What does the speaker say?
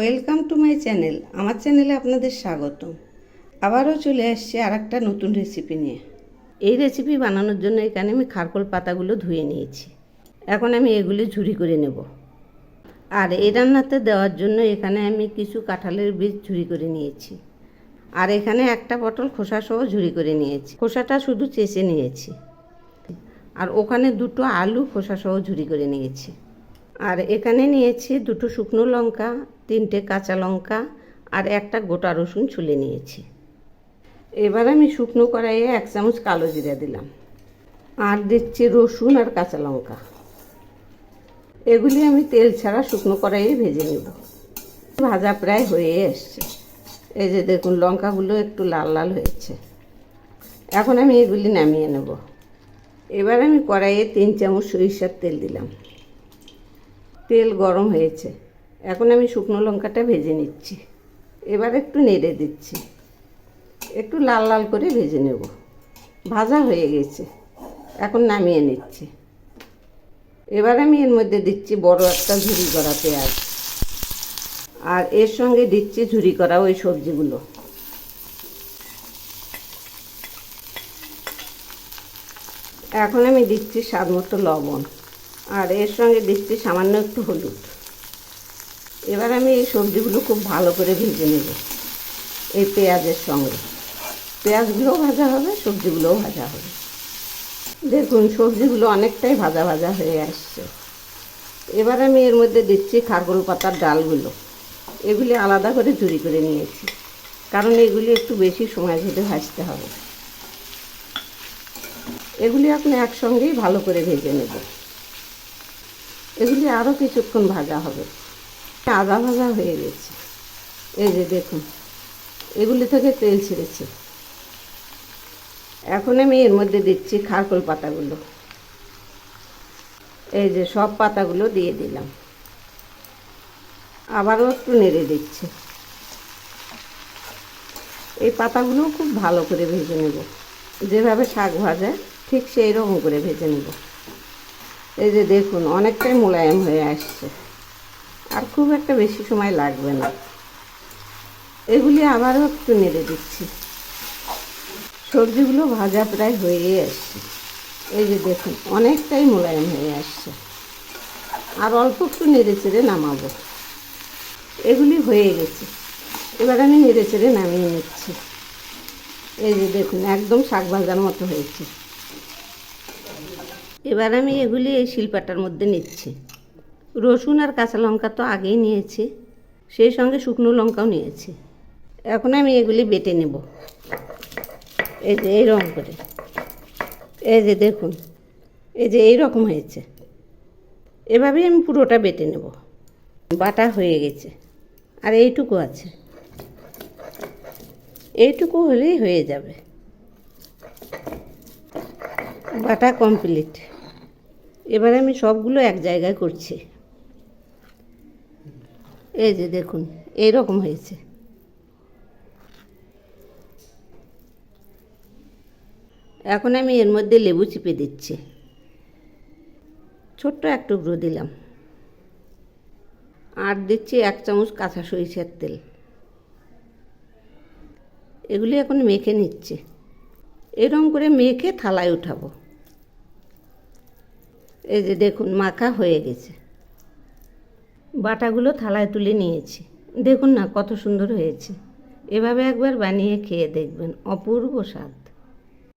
Welcome to my channel. আমার চ্যানেলে আপনাদের স্বাগত। আবারও চলে আসছি আর একটা নতুন রেসিপি নিয়ে। এই রেসিপি বানানোর জন্য এখানে আমি খারকোল পাতাগুলো ধুয়ে নিয়েছি। এখন আমি এগুলি ঝুরি করে নেব। আর এই রান্নাতে দেওয়ার জন্য এখানে আমি কিছু কাঁঠালের বীজ ঝুরি করে নিয়েছি। আর এখানে একটা পটল খোসা সহ ঝুরি করে নিয়েছি। খোসাটা শুধু চেঁচে নিয়েছি। আর ওখানে দুটো আলু খোসা সহ ঝুরি করে নিয়েছি। আর এখানে নিয়েছি দুটো শুকনো লঙ্কা, তিনটে কাঁচা লঙ্কা আর একটা গোটা রসুন ছুলে নিয়েছি। এবার আমি শুকনো কড়াইয়ে 1 চামচ কালো জিরা দিলাম। আর দিচ্ছি রসুন আর কাঁচা লঙ্কা। এগুলি আমি তেল ছাড়া শুকনো কড়াইয়ে ভেজে নেব। ভাজা প্রায় হয়ে এসছে। এই যে দেখুন লঙ্কাগুলো একটু লাল লাল হয়েছে। এখন আমি এগুলি নামিয়ে নেব। এবার আমি কড়াইয়ে 3 চামচ সরিষার তেল দিলাম। তেল গরম হয়েছে। এখন আমি শুকনো লঙ্কাটা ভেজে নিচ্ছি। এবার একটু নেড়ে দিচ্ছি। একটু লাল লাল করে ভেজে নেব। ভাজা হয়ে গেছে। এখন নামিয়ে নিচ্ছি। এবার আমি এর মধ্যে দিচ্ছি বড় একটা ঝুরি করা পেঁয়াজ। আর এর সঙ্গে দিচ্ছি ঝুরি করা ওই সবজিগুলো। এখন আমি দিচ্ছি স্বাদ মতো লবণ। আর এর সঙ্গে দিচ্ছি সামান্য একটু হলুদ। এবার আমি এই সবজিগুলো খুব ভালো করে ভেজে নেব এই পেঁয়াজের সঙ্গে। পেঁয়াজগুলোও ভাজা হবে, সবজিগুলোও ভাজা হবে। দেখুন সবজিগুলো অনেকটাই ভাজা ভাজা হয়ে আসছে। এবার আমি এর মধ্যে দিচ্ছি খারকোল পাতার ডালগুলো। এগুলি আলাদা করে ঝুরি করে নিয়েছি, কারণ এগুলি একটু বেশি সময় ধরে ভাজতে হবে। এগুলি আপনি একসঙ্গেই ভালো করে ভেজে নেব। এগুলি আরও কিছুক্ষণ ভাজা হবে। আধা ভাজা হয়ে গেছে। এই যে দেখুন এগুলি থেকে তেল ছেড়েছে। এখন আমি এর মধ্যে দিচ্ছি খারকোল পাতাগুলো। এই যে সব পাতাগুলো দিয়ে দিলাম। আবারও একটু নেড়ে দিচ্ছি। এই পাতাগুলো খুব ভালো করে ভেজে নেব, যেভাবে শাক ভাজা ঠিক সেই রকম করে ভেজে নেব। এই যে দেখুন অনেকটাই মোলায়েম হয়ে আসছে। আর খুব একটা বেশি সময় লাগবে না। এগুলি আবারও একটু নেড়ে দিচ্ছি। সবজিগুলো ভাজা প্রায় হয়ে আসছে। এই যে দেখুন অনেকটাই মোলায়েম হয়ে আসছে। আর অল্প একটু নেড়ে চেড়ে নামাবো। এগুলি হয়ে গেছে। এবার আমি নেড়ে চেড়ে নামিয়ে নিচ্ছি। এই যে দেখুন একদম শাক ভাজার মতো হয়েছে। এবার আমি এগুলি এই শিলপাটার মধ্যে নিচ্ছি। রসুন আর কাঁচা লঙ্কা তো আগেই নিয়েছি, সেই সঙ্গে শুকনো লঙ্কাও নিয়েছি। এখন আমি এগুলি বেটে নেব। এই যে এইরকম করে। এই যে দেখুন এই যে এইরকম হয়েছে। এভাবেই আমি পুরোটা বেটে নেব। বাটা হয়ে গেছে। আর এইটুকু আছে। এইটুকু হলেই হয়ে যাবে। বাটা কমপ্লিট। এবার আমি সবগুলো এক জায়গায় করছি। এই যে দেখুন এইরকম হয়েছে। এখন আমি এর মধ্যে লেবু চিপে দিচ্ছি। ছোট্ট এক টুকরো দিলাম। আর দিচ্ছি 1 চামচ কাঁচা সরিষার তেল। এগুলি এখন মেখে নিচ্ছি। এরকম করে মেখে থালায় উঠাবো। এই যে দেখুন মাখা হয়ে গেছে। বাটাগুলো থালায় তুলে নিয়েছি। দেখুন না কত সুন্দর হয়েছে। এভাবে একবার বানিয়ে খেয়ে দেখবেন, অপূর্ব স্বাদ।